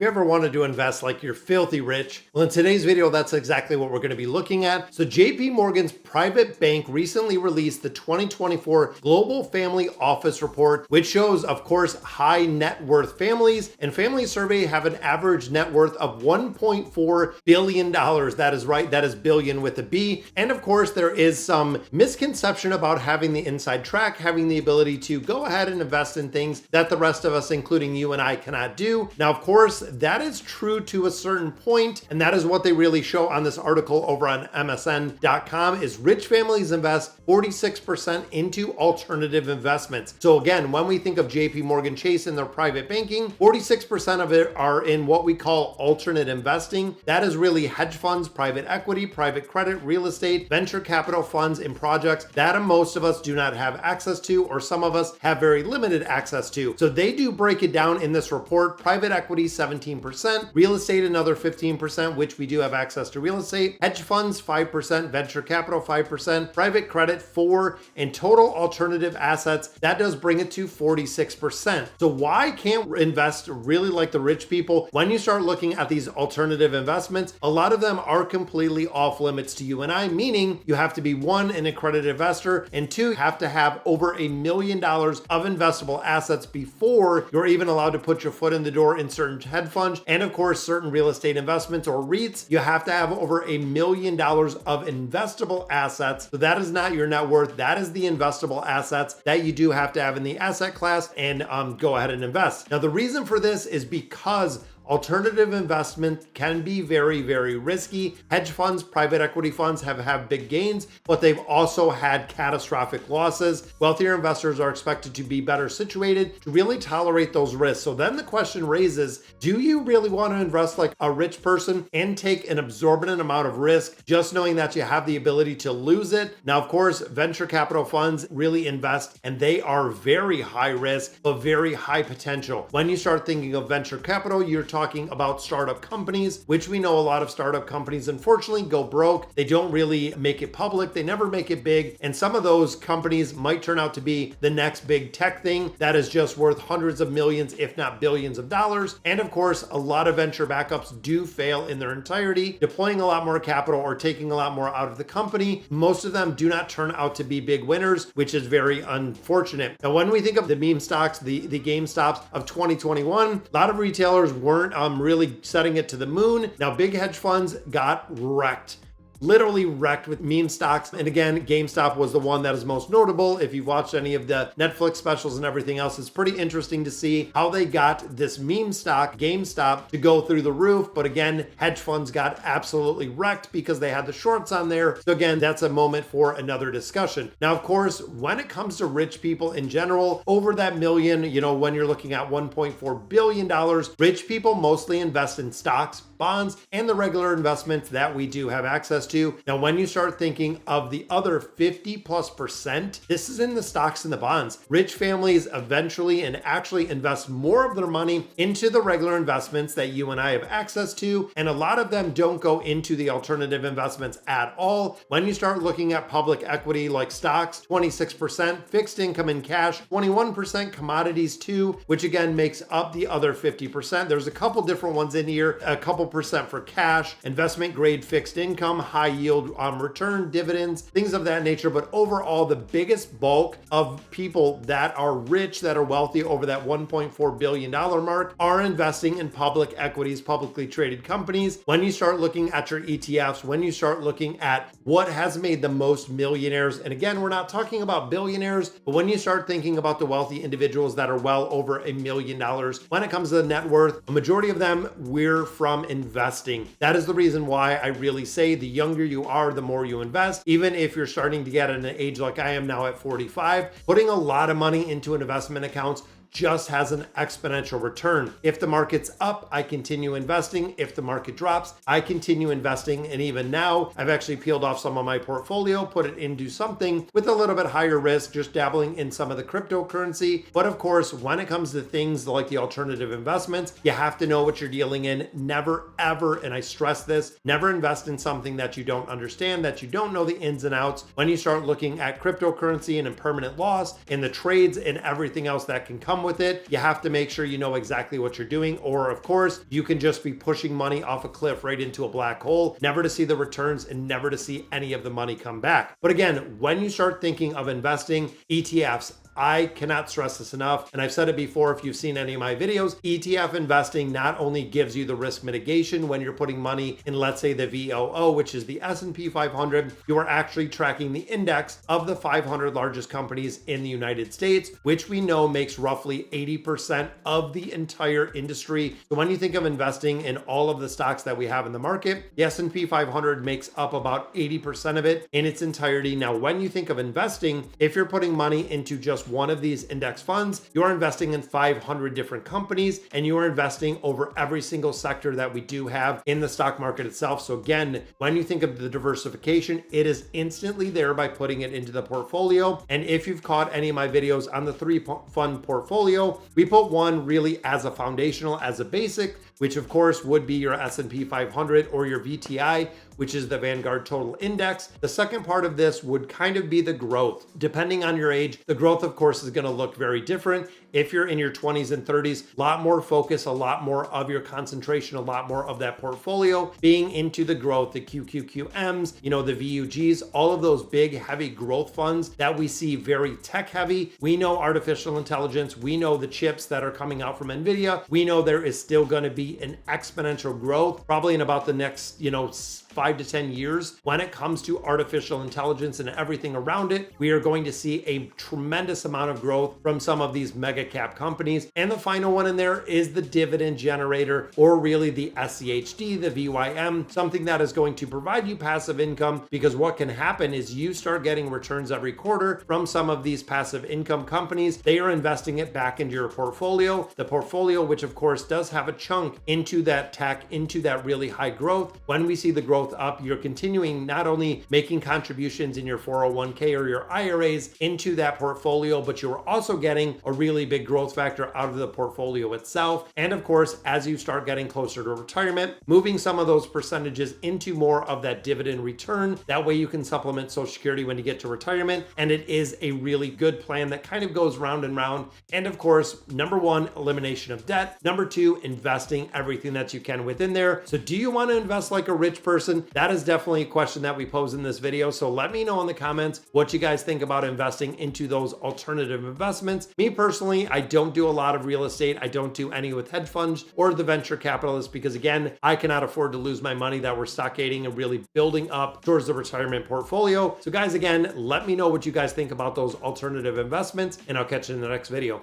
If you ever wanted to invest like you're filthy rich, well, in today's video, that's exactly what we're going to be looking at. So JP Morgan's private bank recently released the 2024 Global Family Office Report, which shows, of course, high net worth families, and families surveyed have an average net worth of $1.4 billion. That is right. That is billion with a B. And of course, there is some misconception about having the inside track, having the ability to go ahead and invest in things that the rest of us, including you and I, cannot do. Now, of course, that is true to a certain point, and that is what they really show on this article over on MSN.com is rich families invest 46% into alternative investments. So again, when we think of JP Morgan Chase and their private banking, 46% of it are in what we call alternate investing. That is really hedge funds, private equity, private credit, real estate, venture capital funds, and projects that most of us do not have access to, or some of us have very limited access to. So they do break it down in this report. Private equity, 17%, real estate, another 15%, which we do have access to real estate, hedge funds, 5%, venture capital, 5%, private credit, 4%, and total alternative assets, that does bring it to 46%. So why can't we invest really like the rich people? When you start looking at these alternative investments, a lot of them are completely off limits to you and I, meaning you have to be one, an accredited investor, and two, you have to have over $1 million of investable assets before you're even allowed to put your foot in the door in certain hedge funds, and of course, certain real estate investments or REITs. You have to have over $1 million of investable assets. So that is not your net worth. That is the investable assets that you do have to have in the asset class and go ahead and invest. Now, the reason for this is because alternative investment can be very, very risky. Hedge funds, private equity funds have big gains, but they've also had catastrophic losses. Wealthier investors are expected to be better situated to really tolerate those risks. So then the question raises, do you really want to invest like a rich person and take an exorbitant amount of risk just knowing that you have the ability to lose it? Now, of course, venture capital funds really invest and they are very high risk, but very high potential. When you start thinking of venture capital, you're talking about startup companies, which we know a lot of startup companies unfortunately go broke. They don't really make it public. They never make it big. And some of those companies might turn out to be the next big tech thing that is just worth hundreds of millions, if not billions of dollars. And of course, a lot of venture backups do fail in their entirety, deploying a lot more capital or taking a lot more out of the company. Most of them do not turn out to be big winners, which is very unfortunate. Now, when we think of the meme stocks, the GameStops of 2021, a lot of retailers weren't really setting it to the moon. Now, big hedge funds got wrecked. Literally wrecked with meme stocks. And again, GameStop was the one that is most notable. If you've watched any of the Netflix specials and everything else, it's pretty interesting to see how they got this meme stock, GameStop, to go through the roof. But again, hedge funds got absolutely wrecked because they had the shorts on there. So again, that's a moment for another discussion. Now, of course, when it comes to rich people in general, over that million, when you're looking at $1.4 billion, rich people mostly invest in stocks, bonds, and the regular investments that we do have access to. Now, when you start thinking of the other 50+%, this is in the stocks and the bonds. Rich families eventually and actually invest more of their money into the regular investments that you and I have access to. And a lot of them don't go into the alternative investments at all. When you start looking at public equity like stocks, 26%, fixed income and cash, 21%, commodities too, which again makes up the other 50%. There's a couple different ones in here, a couple percent for cash, investment grade fixed income, high yield return, dividends, things of that nature. But overall, the biggest bulk of people that are rich, that are wealthy over that $1.4 billion mark are investing in public equities, publicly traded companies. When you start looking at your ETFs, when you start looking at what has made the most millionaires, and again, we're not talking about billionaires, but when you start thinking about the wealthy individuals that are well over $1 million, when it comes to the net worth, a majority of them, we're from investing. That is the reason why I really say the younger you are, the more you invest. Even if you're starting to get at an age like I am now at 45, putting a lot of money into an investment accounts just has an exponential return. If the market's up, I continue investing. If the market drops, I continue investing. And even now, I've actually peeled off some of my portfolio, put it into something with a little bit higher risk, just dabbling in some of the cryptocurrency. But of course, when it comes to things like the alternative investments, you have to know what you're dealing in. Never, ever, and I stress this, never invest in something that you don't understand, that you don't know the ins and outs. When you start looking at cryptocurrency and impermanent loss and the trades and everything else that can come come with it. You have to make sure you know exactly what you're doing, or of course, you can just be pushing money off a cliff right into a black hole, never to see the returns and never to see any of the money come back. But again, when you start thinking of investing, ETFs, I cannot stress this enough, and I've said it before if you've seen any of my videos, ETF investing not only gives you the risk mitigation when you're putting money in, let's say, the VOO, which is the S&P 500, you are actually tracking the index of the 500 largest companies in the United States, which we know makes roughly 80% of the entire industry. So when you think of investing in all of the stocks that we have in the market, the S&P 500 makes up about 80% of it in its entirety. Now, when you think of investing, if you're putting money into just one of these index funds, you are investing in 500 different companies, and you are investing over every single sector that we do have in the stock market itself. So again, when you think of the diversification, it is instantly there by putting it into the portfolio. And if you've caught any of my videos on the 3-fund portfolio, we put one really as a foundational, as a basic, which of course would be your S&P 500 or your VTI, which is the Vanguard Total Index. The second part of this would kind of be the growth. Depending on your age, the growth of course is going to look very different. If you're in your 20s and 30s, a lot more focus, a lot more of your concentration, a lot more of that portfolio being into the growth, the QQQMs, the VUGs, all of those big, heavy growth funds that we see very tech heavy. We know artificial intelligence. We know the chips that are coming out from NVIDIA. We know there is still going to be an exponential growth, probably in about the next, 5 to 10 years. When it comes to artificial intelligence and everything around it, we are going to see a tremendous amount of growth from some of these mega cap companies. And the final one in there is the dividend generator, or really the SCHD, the VYM, something that is going to provide you passive income, because what can happen is you start getting returns every quarter from some of these passive income companies. They are investing it back into your portfolio. The portfolio, which of course does have a chunk into that tech, into that really high growth. When we see the growth up, you're continuing not only making contributions in your 401k or your IRAs into that portfolio, but you're also getting a really big growth factor out of the portfolio itself. And of course, as you start getting closer to retirement, moving some of those percentages into more of that dividend return. That way you can supplement Social Security when you get to retirement. And it is a really good plan that kind of goes round and round. And of course, number one, elimination of debt. Number two, investing everything that you can within there. So do you want to invest like a rich person? That is definitely a question that we pose in this video. So let me know in the comments what you guys think about investing into those alternative investments. Me personally, I don't do a lot of real estate. I don't do any with hedge funds or the venture capitalists, because again, I cannot afford to lose my money that we're stockating and really building up towards the retirement portfolio. So guys, again, let me know what you guys think about those alternative investments, and I'll catch you in the next video.